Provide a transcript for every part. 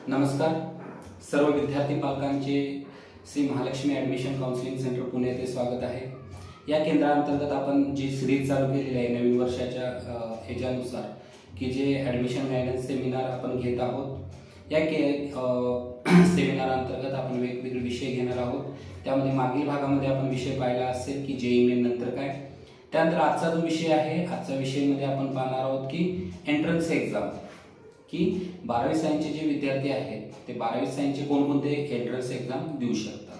नमस्कार सर्व विद्यार्थी पालकांचे Shri Mahalakshmi admission counselling centre Pune येथे स्वागत आहे। या केंद्रांतर्गत आपण जी सिरीज चालू केलेली आहे नवीन वर्षाच्या ह्याच्यानुसार की जे ॲडमिशन गायडन्स सेमिनार आपण घेत आहोत। या सेमिनार अंतर्गत आपण वेगवेगळे विषय घेणार आहोत। त्यामध्ये मागील भागामध्ये आपण विषय पाहिला असेल की जेईई मेन नंतर काय, त्यानंतर आजचा जो विषय आहे आजच्या विषयामध्ये आपण पाहणार आहोत की एंट्रन्स एक्झाम की 12वी सायन्सचे जे विद्यार्थी आहेत ते 12वी सायन्सचे कोणकोणते एंट्रन्स एक्झाम देऊ शकतात।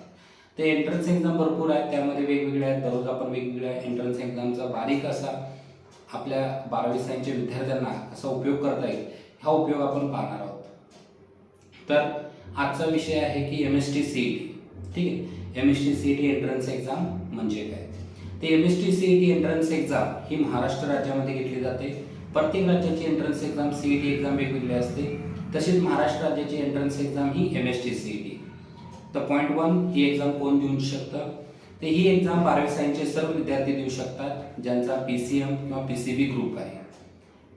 ते एंट्रन्स एक्झाम भरपूर आहेत, त्यामध्ये वेगवेगळ्या आहेत। दररोज आपण वेगवेगळ्या एंट्रन्स एक्झामचा बारीक असा आपल्या 12वी सायन्सच्या विद्यार्थ्यांना कसा उपयोग करता येईल हा उपयोग आपण पाहणार आहोत। तर आजचा विषय आहे की एमएसटी सीईटी। ठीक आहे, एमएसटी सीईटी एंट्रन्स एक्झाम म्हणजे काय। ते एमएसटी सीईटी एंट्रन्स एक्झाम ही महाराष्ट्र राज्यामध्ये घेतली जाते। प्रत्येक राज्याची एंट्रन्स एक्झाम सीईटी एक्झाम वेगवेगळी असते। तसेच महाराष्ट्र राज्याची एंट्रन्स एक्झाम ही एमएसटी सीईटी। तर पॉईंट 1 ही एक्झाम कोण देऊ शकतं, ते ही एक्झाम 12वी सायन्सचे सर्व विद्यार्थी देऊ शकतात ज्यांचा पीसीएम किंवा पीसीबी ग्रुप आहे।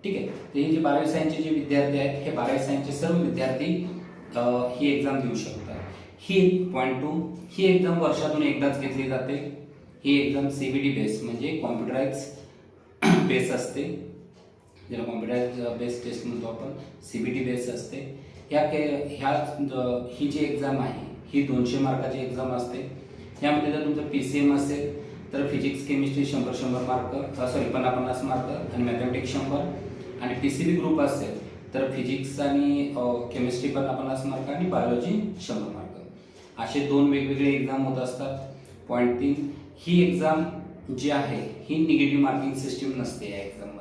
ठीक आहे, तर हे जे 12वी सायन्सचे जे विद्यार्थी आहेत हे 12वी सायन्सचे सर्व विद्यार्थी ही एक्झाम देऊ शकतात। ही पॉईंट 2 ही एक्झाम वर्षातून एकदाच घेतली जाते। ही एक्झाम सीबीटी बेस म्हणजे कॉम्प्युटराइज बेस असते, ज्याला कॉम्प्युटराइज बेस टेस्ट म्हणतो आपण, सीबीटी बेस असते। ही जी एक्झाम आहे ही 200 मार्काची एक्झाम असते। यामध्ये जर तुमचं पीसीएम असेल तर फिजिक्स केमिस्ट्री 100 मार्क, 50 मार्क आणि मॅथमॅटिक्स 100, आणि पीसीबी ग्रुप असेल तर फिजिक्स आणि केमिस्ट्री 50 मार्क आणि बायोलॉजी 100 मार्क। असे 2 वेगवेगळे एक्झाम होत असतात। पॉईंट 3 ही एक्झाम जी आहे ही निगेटिव्ह मार्किंग सिस्टीम नसते। या एक्झाममध्ये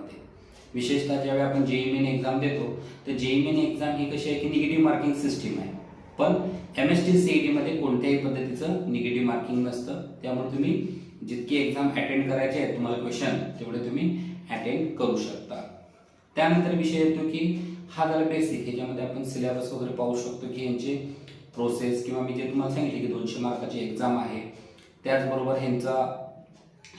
विशेषतः ज्यावेळी आपण जेईई मेन एक्झाम देतो तर जेईई मेन एक्झाम ही कशी आहे की निगेटिव्ह मार्किंग सिस्टीम आहे, पण एमएसटी सीईटी मध्ये कोणत्याही पद्धतीचं निगेटिव्ह मार्किंग नसतं। त्यामुळे तुम्ही जितकी एक्झाम अटेंड करायची आहे तुम्हाला क्वेश्चन तेवढे तुम्ही अटेंड करू शकता। त्यानंतर विषय येतो की हा झाला बेसिक, ह्याच्यामध्ये आपण सिलेबस वगैरे पाहू शकतो की यांचे प्रोसेस किंवा मी जे तुम्हाला सांगितले की 200 मार्काची एक्झाम आहे, त्याचबरोबर ह्यांचा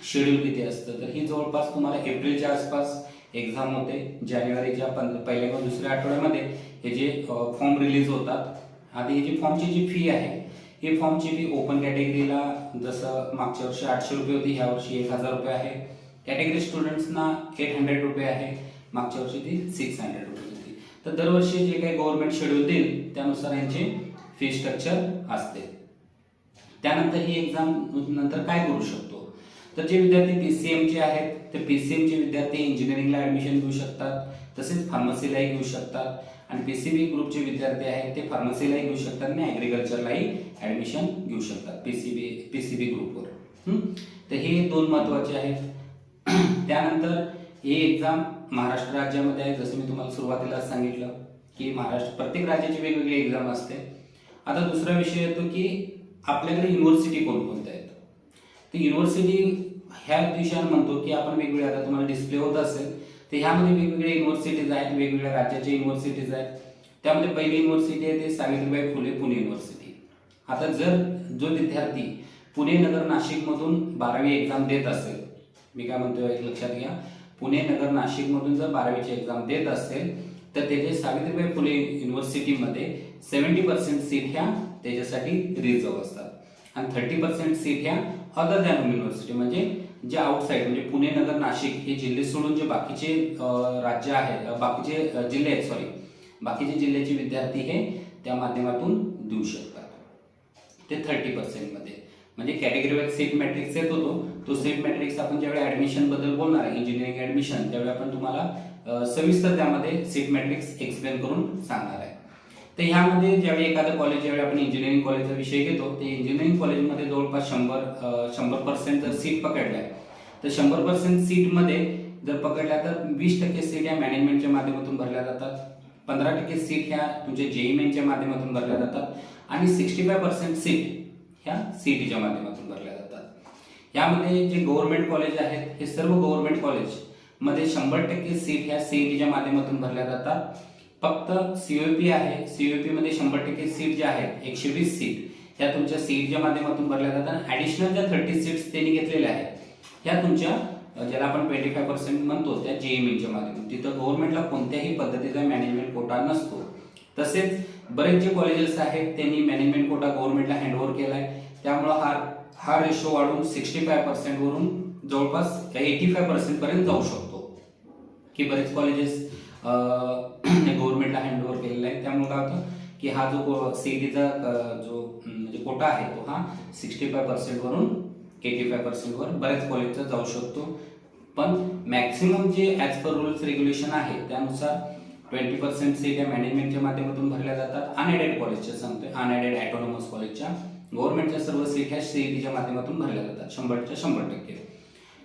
शेड्यूल किती असतं। तर ही जवळपास तुम्हाला एप्रिलच्या आसपास एक्झाम होते। जानेवारीच्या पहिल्या किंवा दुसऱ्या आठवड्यामध्ये हे जे फॉर्म रिलीज होतात। आधी ही जी फॉर्मची जी फी आहे ही फॉर्मची फी ओपन कॅटेगरीला जसं मागच्या वर्षी 800 रुपये होती, ह्या वर्षी 1000 रुपये आहे। कॅटेगरी स्टुडंट्सना 800 रुपये आहे, मागच्या वर्षी ती 600 रुपये होती। तर दरवर्षी जे काही गव्हर्नमेंट शेड्यूल देईल त्यानुसार यांची फी स्ट्रक्चर असते। त्यानंतर ही एक्झाम नंतर काय करू शकतो, तर जे विद्यार्थी पीसीएमचे आहेत ते पीसीएमचे विद्यार्थी इंजिनिअरिंगला ॲडमिशन घेऊ शकतात, तसेच फार्मसीलाही घेऊ शकतात, आणि पीसीबी ग्रुपचे विद्यार्थी आहेत ते फार्मसीलाही घेऊ शकतात आणि ॲग्रिकल्चरलाही ॲडमिशन घेऊ शकतात पीसीबी ग्रुपवर। तर हे 2 महत्त्वाचे आहेत। त्यानंतर ही एक्झाम महाराष्ट्र राज्यामध्ये आहे, जसं मी तुम्हाला सुरुवातीला सांगितलं की प्रत्येक राज्याची वेगवेगळी एक्झाम असते। आता दुसरा विषय येतो की आपल्याकडे युनिव्हर्सिटी कोणकोणत्या आहेत। तर युनिव्हर्सिटी ह्या दिवसानं म्हणतो की आपण वेगवेगळे, आता तुम्हाला डिस्प्ले होत असेल तर ह्यामध्ये वेगवेगळे युनिव्हर्सिटीज आहेत, वेगवेगळ्या राज्याच्या युनिव्हर्सिटीज आहेत। त्यामध्ये पहिली युनिव्हर्सिटी आहे ते सावित्रीबाई फुले पुणे युनिव्हर्सिटी। आता जर जो विद्यार्थी पुणे नगर नाशिकमधून 12वी एक्झाम देत असेल, मी काय म्हणतोय लक्षात घ्या, पुणे नगर नाशिकमधून जर 12वीची एक्झाम देत असेल तर त्याचे सावित्रीबाई फुले युनिव्हर्सिटीमध्ये 70% सीट ह्या त्याच्यासाठी रिझर्व असतात आणि 30% सीट ह्या अदर दॅन युनिव्हर्सिटी म्हणजे जे आउटसाइड म्हणजे पुणे नगर नाशिक हे जिल्हे सोडून जे बाकीचे राज्य आहेत, बाकीचे जिल्हे आहेत, बाकीचे जिल्ह्याचे विद्यार्थी हे त्या माध्यमातून देऊ शकतात। ते 30% मध्ये म्हणजे कॅटेगरी वाईज सीट मॅट्रिक्स येत होतो, तो सीट मॅट्रिक्स आपण ज्यावेळी ऍडमिशन बद्दल बोलणार आहे इंजिनिअरिंग ऍडमिशन त्यावेळी आपण तुम्हाला सविस्तर त्यामध्ये सीट मॅट्रिक्स एक्सप्लेन करून सांगणार आहे। तर ह्यामध्ये ज्यावेळी एखादं कॉलेज, ज्यावेळी आपण इंजिनिअरिंग कॉलेजचा विषय घेतो ते इंजिनिअरिंग कॉलेजमध्ये जवळपास 100% जर सीट पकडल्या तर 100% सीटमध्ये जर पकडल्या तर 20% सीट ह्या मॅनेजमेंटच्या माध्यमातून भरल्या जातात, 15% सीट ह्या तुमच्या जेईई मेनच्या माध्यमातून भरल्या जातात आणि 65% सीट ह्या सीईटीच्या माध्यमातून भरल्या जातात। यामध्ये जे गव्हर्नमेंट कॉलेज आहेत हे सर्व गव्हर्नमेंट कॉलेज मध्ये 100% सीट ह्या सीईटीच्या माध्यमातून भरल्या जातात। फक्त सीओपी आहे, सीओपी मध्ये 100% सीट ज्या आहेत 120 सीट ह्या तुमच्या सीईटीच्या माध्यमातून भरल्या जातात। ऍडिशनल ज्या 30 सीट्स त्यांनी घेतलेल्या आहेत ह्या तुमच्या ज्याला आपण 25% म्हणतो त्या जेईई मेनच्या माध्यमातून। तिथं गव्हर्नमेंटला कोणत्याही पद्धतीचा मॅनेजमेंट कोटा नसतो, तसेच बरेच जे कॉलेजेस आहेत त्यांनी मॅनेजमेंट कोटा गव्हर्नमेंटला हँडओव्हर केलाय, त्यामुळे हा रेशो वाढून 65% वरून जवळपास 85% पर्यंत जाऊ शकतो, की बरेच कॉलेजेस गव्हर्नमेंटला हँडओव्हर केलेला आहे. त्यामुळे काय होतं की हा जो सीईटीचा जो म्हणजे कोटा आहे तो हा 65% वरून 85% वर बऱ्याच कॉलेजचा जाऊ शकतो. पण मॅक्सिमम जे ॲज पर रूल्स रेग्युलेशन आहे त्यानुसार 20% सीट या मॅनेजमेंटच्या माध्यमातून भरल्या जातात. अनएडेड कॉलेजच्या सांगतोय, अनएडेड ऑटोनॉमस कॉलेजच्या गव्हर्नमेंटच्या सर्व सीट ह्या सीईटीच्या माध्यमातून भरल्या जातात 100च्या 100%.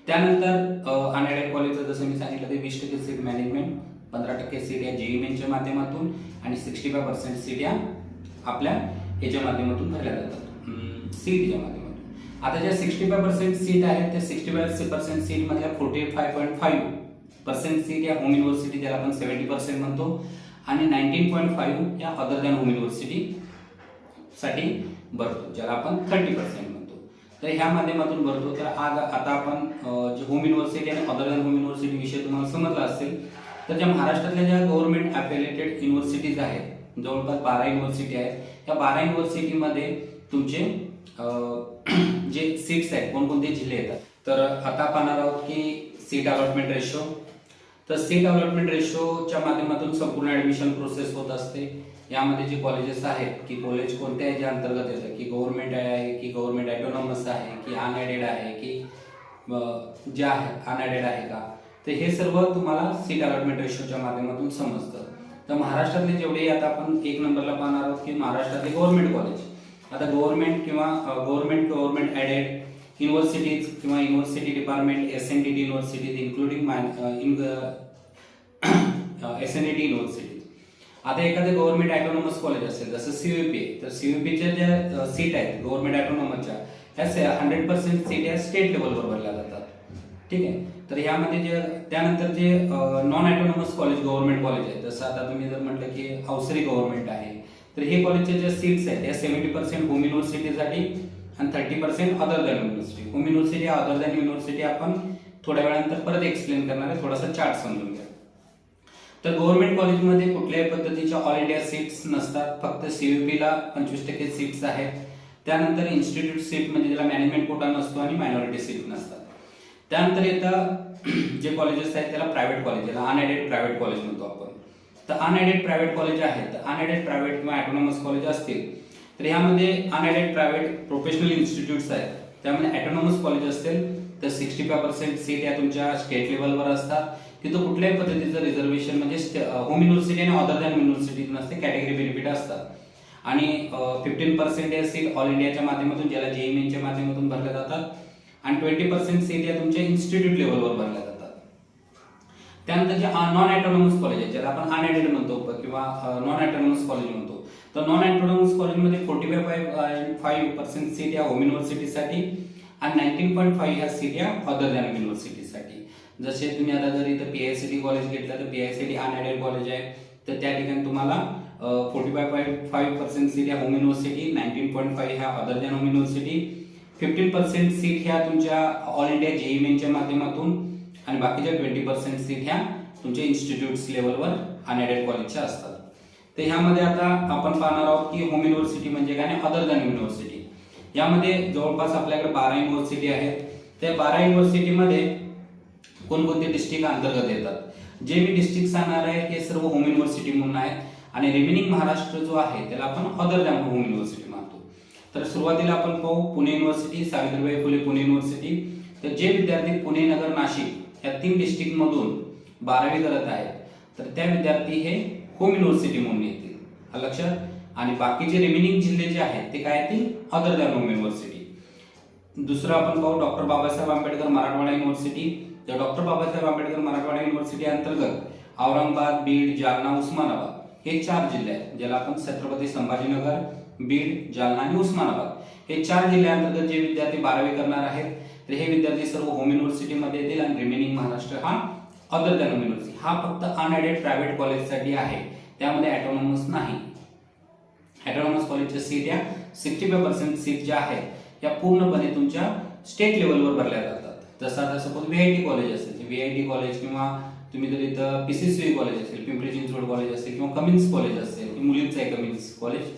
त्यानंतर अनएडेड कॉलेजचं जसं मी सांगितलं ते 20% सीट मॅनेजमेंट, 15% सीट या जेईई मेनच्या माध्यमातून आणि 65% सीट या आपल्या याच्या माध्यमातून भरल्या जातात सीईटीच्या माध्यमातून. आता ज्या 65% सीट आहेत त्या 65% सीट मधल्या 45.5% सीट या होम युनिव्हर्सिटी ज्याला आपण 70% म्हणतो आणि 19.5 या अदर दॅन होम युनिव्हर्सिटी साठी भरतो, ज्याला आपण 30% म्हणतो. तर ह्या माध्यमातून भरतो. तर आज आता आपण जे होम युनिव्हर्सिटी आणि अदर दॅन होम युनिव्हर्सिटी विषय तुम्हाला समजला असेल. तर ज्या महाराष्ट्रातल्या ज्या गव्हर्नमेंट अफिलिएटेड युनिव्हर्सिटीज आहेत जवळपास 12 युनिव्हर्सिटी आहेत, त्या 12 युनिव्हर्सिटीमध्ये तुमचे जे सीट्स आहेत कोणकोणते जिल्हे येतात. तर आता पाहणार आहोत की सीट अलॉटमेंट रेशो. तर सीट अलॉटमेंट रेशोच्या माध्यमातून संपूर्ण ऍडमिशन प्रोसेस होत असते. यामध्ये जे कॉलेजेस आहेत की कॉलेज कोणत्या याच्या अंतर्गत येतं, की गव्हर्नमेंट आहे की गव्हर्नमेंट ऑटोनॉमस आहे की अनएडेड आहे की जे आहे अनएडेड आहे का, तर हे सर्व तुम्हाला सीट अलॉटमेंट रेशोच्या माध्यमातून समजतं. तर महाराष्ट्रातले जेवढे आता आपण एक नंबरला पाहणार आहोत की महाराष्ट्रातले गव्हर्नमेंट कॉलेज. आता गव्हर्नमेंट किंवा गव्हर्नमेंट ॲडेड युनिव्हर्सिटीज किंवा university department SNDT universities including SNDT universities. आता एखादं गव्हर्नमेंट ऑटोनॉमस कॉलेज असेल जसं सीयूपी, तर सीयूपीच्या ज्या सीट आहेत गव्हर्नमेंट ऑटोनॉमसच्या ह्या 100% सीट या स्टेट लेवलवर भरल्या जातात. ठीक आहे. तर ह्यामध्ये जे त्यानंतर जे non autonomous college government college आहे, जसं आता तुम्ही जर म्हटलं की अवसरी गव्हर्नमेंट आहे, तर हे कॉलेजच्या ज्या सीट्स आहेत त्या 70% होम युनिव्हर्सिटीसाठी आणि 30% other than university. Home university other than university आपण थोड्या वेळानंतर परत एक्सप्लेन करणार आहे, थोडासा चार्ट समजून घ्या. तर गव्हर्नमेंट कॉलेजमध्ये कुठल्याही पद्धतीच्या ऑल इंडिया सीट्स नसतात, फक्त सीयूपीला 25% सीट्स आहेत. त्यानंतर इन्स्टिट्यूट सीट म्हणजे ज्याला मॅनेजमेंट कोटा नसतो आणि मायनॉरिटी सीट नसतात. त्यानंतर येतं जे कॉलेजेस आहेत त्याला प्रायव्हेट कॉलेज, ज्याला अनएडेड प्रायव्हेट कॉलेज म्हणतो आपण. तर अनएडेड प्रायव्हेट कॉलेज आहेत, तर अनएडेड प्रायव्हेट किंवा ऑटोनॉमस कॉलेज असतील तर ह्यामध्ये अनएडेड प्रायव्हेट प्रोफेशनल इन्स्टिट्यूट्स आहेत. त्यामध्ये ऑटोनॉमस कॉलेज असतील तर 65% सीट या तुमच्या स्टेट लेवलवर असतात. तिथं कुठल्याही पद्धतीचं रिझर्वेशन म्हणजे होम युनिव्हर्सिटी आणि अदर दॅन युनिव्हर्सिटी नसते, कॅटेगरी बेनिफिट असतात. आणि 15% या सीट ऑल इंडियाच्या माध्यमातून ज्याला जेईई मेनच्या माध्यमातून भरल्या जातात आणि 20% सीट या तुमच्या इन्स्टिट्यूट लेवलवर भरल्या जातात. त्यानंतर जे नॉन ऑटोनॉमस कॉलेज आहे ज्याला आपण अनएडेड म्हणतो किंवा नॉन ऑटोनॉमस कॉलेज म्हणतो, तर नॉन ऑटोनॉमस कॉलेजमध्ये 45.5% सीट या होम युनिव्हर्सिटीसाठी आणि 19.5 ह्या सीट या अदर दॅन युनिव्हर्सिटीसाठी. जसे तुम्ही आता जर इथं पीआयसीटी कॉलेज घेतलं तर पीआयसीटी अनएडेड कॉलेज आहे, तर त्या ठिकाणी तुम्हाला 45.5% सीट ह्या होम युनिव्हर्सिटी, 19.5 ह्या other than home university, 15% seat ह्या तुमच्या ऑल इंडिया जेईई मेनच्या माध्यमातून आणि बाकीच्या 20% सीट ह्या तुमच्या इन्स्टिट्यूट्स लेवलवर अनएडेड कॉलेजच्या असतात. तर ह्यामध्ये आता आपण पाहणार आहोत की होम युनिव्हर्सिटी म्हणजे काय आणि अदर दॅन युनिव्हर्सिटी. यामध्ये जवळपास आपल्याकडे 12 युनिव्हर्सिटी आहेत. त्या 12 युनिव्हर्सिटीमध्ये कोणकोणते डिस्ट्रिक्ट अंतर्गत येतात. जे मी डिस्ट्रिक्ट सांगणार आहे हे सर्व होम युनिव्हर्सिटी म्हणून आहेत आणि रिमेनिंग महाराष्ट्र जो आहे त्याला आपण अदर दॅन होम युनिव्हर्सिटी मानतो. तर सुरुवातीला आपण पाहू पुणे युनिव्हर्सिटी, सावित्रीबाई फुले पुणे युनिव्हर्सिटी. तर जे विद्यार्थी पुणे, नगर, नाशिक या 3 डिस्ट्रिक्ट मधून 12वी करत आहेत तर त्या विद्यार्थी हे होम युनिव्हर्सिटी म्हणून येतील, लक्षात. आणि बाकीचे रिमेनिंग जिल्हे जे आहेत ते काय येतील अदर दॅन होम युनिव्हर्सिटी. दुसरं आपण पाहू डॉक्टर बाबासाहेब आंबेडकर मराठवाडा युनिव्हर्सिटी. तर डॉक्टर बाबासाहेब आंबेडकर मराठवाडा युनिव्हर्सिटी अंतर्गत औरंगाबाद, बीड, जालना, उस्मानाबाद हे 4 जिल्हे आहेत, ज्याला आपण छत्रपती संभाजीनगर, बीड, जालना आणि उस्मानाबाद हे 4 जिल्ह्यांतर्गत जे विद्यार्थी 12वी करणार आहेत तर हे विद्यार्थी सर्व होम युनिव्हर्सिटीमध्ये येतील आणि रिमेनिंग महाराष्ट्र हा अदर दॅन होम युनिव्हर्सिटी. हा फक्त अनएडेड प्रायव्हेट कॉलेजसाठी आहे, त्यामध्ये ऑटोनॉमस नाही. ऑटोनॉमस कॉलेजच्या सीट या 65% सीट ज्या आहेत या पूर्णपणे तुमच्या स्टेट लेवलवर भरल्या जातात. जसं आता सपोज व्हीआयटी कॉलेज असेल, व्हीआयटी कॉलेज किंवा तुम्ही जर इथं PCCU कॉलेज असेल, पिंपरी चिंचवड कॉलेज असेल किंवा कमिन्स कॉलेज असेल, मुलींचं आहे कमिन्स कॉलेज,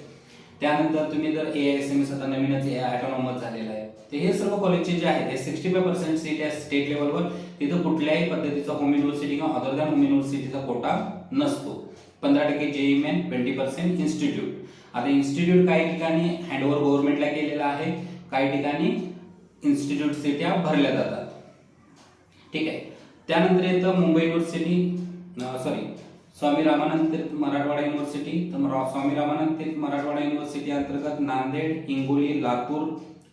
त्यानंतर तुम्ही जर AISMS आता नवीनच ऑटोनॉमस झालेला आहे, तर हे सर्व कॉलेजचे जे आहेत हे 65% सीट आहे स्टेट लेवलवर. तिथं कुठल्याही पद्धतीचा होम युनिव्हर्सिटी किंवा अदर दॅन होम युनिव्हर्सिटीचा कोटा नसतो. 15% JEE मेन, 20% इन्स्टिट्यूट. आता इन्स्टिट्यूट काही ठिकाणी हँडओव्हर गव्हर्नमेंटला केलेला आहे, काही ठिकाणी इन्स्टिट्यूट सीट्या भरल्या जातात. ठीक आहे. त्यानंतर येतं मुंबई युनिव्हर्सिटी, स्वामी रामानंद तीर्थ मराठवाडा युनिव्हर्सिटी. तर स्वामी रामानंद तीर्थ मराठवाडा युनिव्हर्सिटी अंतर्गत नांदेड, हिंगोली, लातूर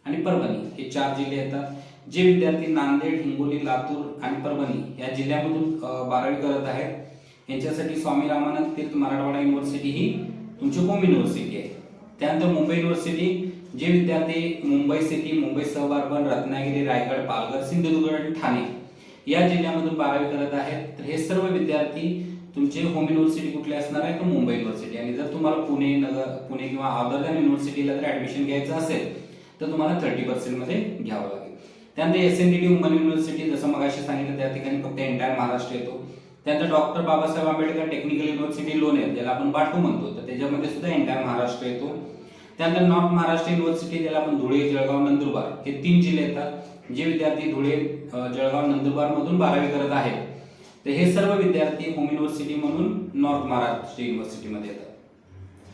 आणि परभणी हे 4 जिल्हे येतात. जे विद्यार्थी नांदेड, हिंगोली, लातूर आणि परभणी या जिल्ह्यामधून 12वी करत आहेत यांच्यासाठी स्वामी रामानंद तीर्थ मराठवाडा युनिव्हर्सिटी ही तुमची होम युनिव्हर्सिटी आहे. त्यानंतर मुंबई युनिव्हर्सिटी, जे विद्यार्थी मुंबई सिटी, मुंबई सब अर्बन, रत्नागिरी, रायगड, पालघर, सिंधुदुर्ग आणि ठाणे या जिल्ह्यामधून 12वी करत आहेत, तर हे सर्व विद्यार्थी तुमचे होम युनिव्हर्सिटी कुठली असणार आहे, तर मुंबई युनिव्हर्सिटी. आणि जर तुम्हाला पुणे किंवा अदर दॅन युनिव्हर्सिटीला जर ऍडमिशन घ्यायचं असेल तर तुम्हाला 30% मध्ये घ्यावं लागेल. त्यानंतर SNDT वुमन युनिव्हर्सिटी, जसं मगाशी सांगितलं त्या ठिकाणी फक्त एंटायर महाराष्ट्र येतो. त्यानंतर doctor Babasaheb Ambedkar technical university Lonere, ज्याला आपण बाटू म्हणतो, तर त्याच्यामध्ये सुद्धा एंटायर महाराष्ट्र येतो. त्यानंतर नॉर्थ महाराष्ट्र युनिव्हर्सिटी, ज्याला आपण धुळे, जळगाव, नंदुरबार हे 3 जिल्हे येतात. जे विद्यार्थी धुळे, जळगाव, नंदुरबार मधून 12वी करत आहेत, तर हे सर्व विद्यार्थी होम युनिव्हर्सिटी म्हणून नॉर्थ महाराष्ट्र युनिव्हर्सिटीमध्ये येतात.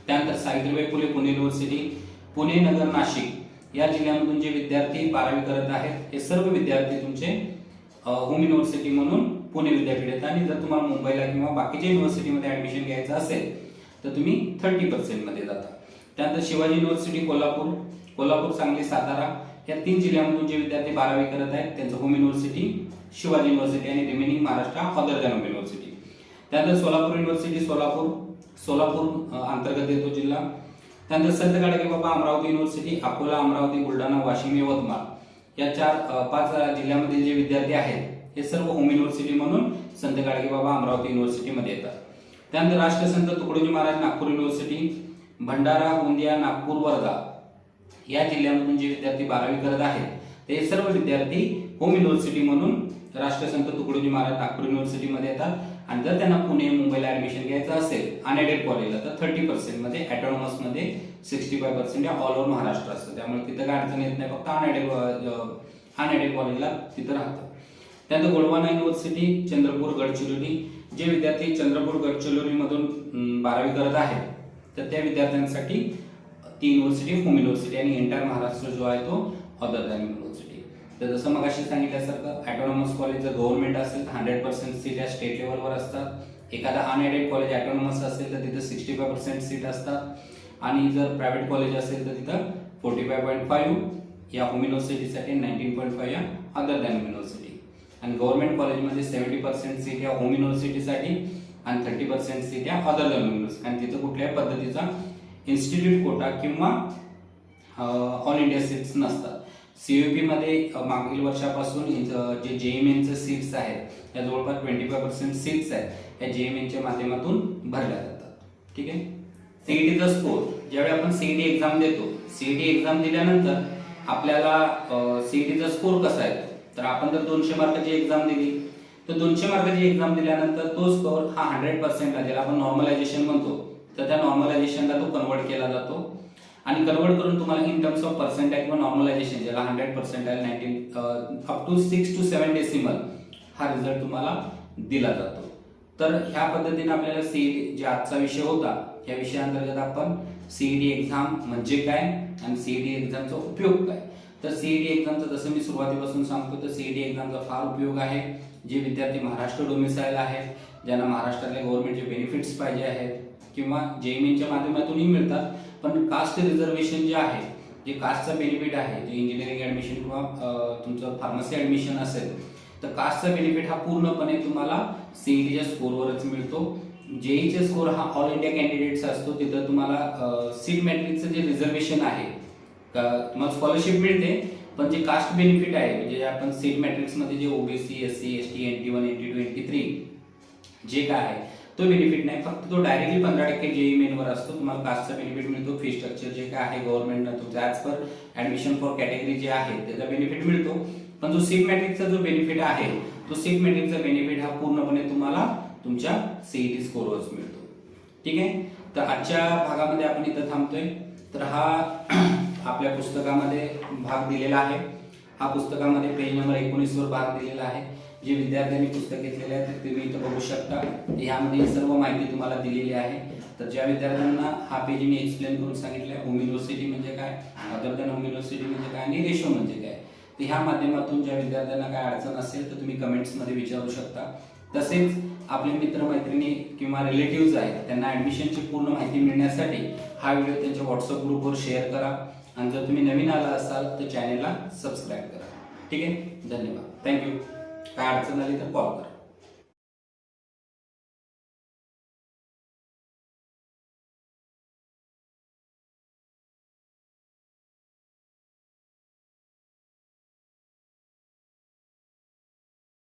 त्यानंतर सावित्रीबाई फुले पुणे युनिव्हर्सिटी, पुणे, नगर, नाशिक या जिल्ह्यांमधून जे विद्यार्थी 12वी करत आहेत, हे सर्व विद्यार्थी तुमचे होम युनिव्हर्सिटी म्हणून पुणे विद्यापीठ येतात. आणि जर तुम्हाला मुंबईला किंवा बाकीच्या युनिव्हर्सिटीमध्ये ऍडमिशन घ्यायचं असेल तर तुम्ही 30% मध्ये जाता. त्यानंतर शिवाजी युनिव्हर्सिटी कोल्हापूर, सांगली, सातारा या 3 जिल्ह्यांमधून जे विद्यार्थी 12वी करत आहेत त्यांचं होम युनिव्हर्सिटी शिवाजी युनिव्हर्सिटी आणि remaining Maharashtra other than home university. त्यानंतर सोलापूर युनिव्हर्सिटी, सोलापूर अंतर्गत येतो जिल्हा. त्यानंतर संत गाडगेबाबा अमरावती युनिव्हर्सिटी, अकोला, अमरावती, बुलढाणा, वाशिम, यवतमाळ या 4-5 जिल्ह्यांमधील जे विद्यार्थी आहेत हे सर्व होम युनिव्हर्सिटी म्हणून संत गाडगेबाबा अमरावती युनिव्हर्सिटीमध्ये येतात. त्यानंतर राष्ट्रसंत तुकडोजी महाराज नागपूर युनिव्हर्सिटी, भंडारा, गोंदिया, नागपूर, वर्धा या जिल्ह्यांमधून जे विद्यार्थी 12वी करत आहेत ते सर्व विद्यार्थी होम युनिव्हर्सिटी म्हणून राष्ट्रसंत तुकडोजी महाराज नागपूर युनिव्हर्सिटीमध्ये येतात. आणि जर त्यांना पुणे, मुंबईला ऍडमिशन घ्यायचं असेल अनएडेड कॉलेजला तर 30% मध्ये, ऑटोनॉमस मध्ये 65% ऑल ओव्हर महाराष्ट्र असतं. त्यामुळे तिथं काय अडचण येत नाही, फक्त अनएडेड कॉलेजला तिथं राहतं. त्यानंतर गोंडवाना युनिव्हर्सिटी, चंद्रपूर, गडचिरोली, जे विद्यार्थी चंद्रपूर, गडचिरोली मधून 12वी करत आहेत तर त्या विद्यार्थ्यांसाठी ती युनिव्हर्सिटी होम युनिव्हर्सिटी आणि एंटायर महाराष्ट्र जो आहे तो अदर दॅन युनिव्हर्सिटी. तर जसं मगाशी सांगितल्यासारखं ऑटोनॉमस कॉलेज जर गव्हर्नमेंट असेल तर 100% सीट या स्टेट लेवलवर असतात. एखादा अनएडेड कॉलेज ऑटोनॉमस असेल तर तिथं 65% सीट असतात. आणि जर प्रायव्हेट कॉलेज असेल तर तिथं 45.5 या होम युनिव्हर्सिटीसाठी, 19.5 या अदर दॅन युनिव्हर्सिटी. आणि गव्हर्नमेंट कॉलेजमध्ये 70% सीट या होम युनिव्हर्सिटीसाठी आणि 30% सीट या अदर दॅन युनिव्हर्सिटी. आणि तिथं कुठल्याही पद्धतीचा इन्स्टिट्यूट कोटा किंवा ऑल इंडिया सीट्स नसतात. CUP मध्ये मागील वर्षापासून जे JEE मेनचे सीट्स आहेत या जवळपास 25% सीट्स आहेत या JEE मेनच्या माध्यमातून भरल्या जातात. ठीक आहे. CETचा स्कोर, ज्यावेळी आपण CET एक्झाम देतो, CET एक्झाम दिल्यानंतर आपल्याला CETचा स्कोर कसा आहे, तर आपण जर 200 मार्काची एक्झाम दिली तर 200 मार्काची एक्झाम दिल्यानंतर तो स्कोर हा 100%ला, ज्याला आपण नॉर्मलायझेशन म्हणतो, तर त्या नॉर्मलायझेशनला तो कन्वर्ट केला जातो. आणि कन्वर्ट करून तुम्हाला इन टर्म्स ऑफ पर्सेंटाइल किंवा नॉर्मलायझेशन, ज्याला 100% 19 अप टू 6 to 7 डेसिमल हा रिझल्ट तुम्हाला दिला जातो. तर ह्या पद्धतीने आपल्याला CET, जे आजचा विषय होता, या विषयाअंतर्गत आपण CET एक्झाम म्हणजे काय आणि CET एक्झामचा उपयोग काय. तर CET एक्झामचा जसं मी सुरुवातीपासून सांगतो तर CET एक्झामचा फार उपयोग आहे. जे विद्यार्थी महाराष्ट्र डोमिसाइल आहेत, ज्यांना महाराष्ट्रातल्या गव्हर्नमेंटचे बेनिफिट्स पाहिजे आहेत किंवा JEE मेनच्या माध्यमातूनही मिळतात, पण कास्ट रिझर्वेशन जे आहे, जे कास्टचा बेनिफिट आहे, जे इंजिनिअरिंग ऍडमिशन किंवा तुमचं फार्मसी ऍडमिशन असेल तर कास्टचा बेनिफिट हा पूर्णपणे तुम्हाला CETच्या स्कोरवरच मिळतो. JEEचा स्कोर हा ऑल इंडिया कॅन्डिडेट्स असतो. तिथं तुम्हाला सीट मॅट्रिक्सचं जे रिझर्वेशन आहे, तुम्हाला स्कॉलरशिप मिळते, पण जे कास्ट बेनिफिट आहे, म्हणजे आपण सीट मॅट्रिक्स मध्ये जे OBC, SC, ST, NT1, NT2, NT3 जे काय आहे तो बेनिफिट नाही, फक्त तो डायरेक्टली 15% JEE मेनवर असतो. तुम्हाला कास्टचा बेनिफिट मिळतो. फी स्ट्रक्चर जे काय आहे गव्हर्नमेंटनं तुमचा as per admission for category जे आहे त्याचा बेनिफिट मिळतो. पण जो सीट मॅट्रिक्सचा जो बेनिफिट आहे तो सीट मेट्रिकचा बेनिफिट हा पूर्णपणे तुम्हाला तुमच्या सीईटी स्कोरवरच मिळतो. ठीक आहे, तर आजच्या भागामध्ये आपण इथं थांबतोय. तर हा आपल्या पुस्तकामध्ये भाग दिलेला आहे. हा पुस्तकामध्ये पेज नंबर 19 वर भाग दिलेला आहे. जे विद्यार्थ्यांनी पुस्तक घेतलेले आहे ते तुम्ही इथं बघू शकता. यामध्ये सर्व माहिती तुम्हाला दिलेली आहे. तर ज्या विद्यार्थ्यांना हा पेज मी एक्सप्लेन करून सांगितलं आहे, होम युनिव्हर्सिटी म्हणजे काय, अदर दॅन होम युनिव्हर्सिटी म्हणजे काय आणि रेशो म्हणजे काय, तर ह्या माध्यमातून ज्या विद्यार्थ्यांना काय अडचण असेल तर तुम्ही कमेंट्समध्ये विचारू शकता. तसेच आपले मित्रमैत्रिणी किंवा रिलेटिव्ह आहेत त्यांना ऍडमिशनची पूर्ण माहिती मिळण्यासाठी हा व्हिडिओ त्यांच्या व्हॉट्सअप ग्रुपवर शेअर करा. आणि जर तुम्ही नवीन आला असाल तर चॅनेलला सबस्क्राईब करा. ठीक आहे, धन्यवाद, थँक्यू. काय अडचण आली तर कॉल करा.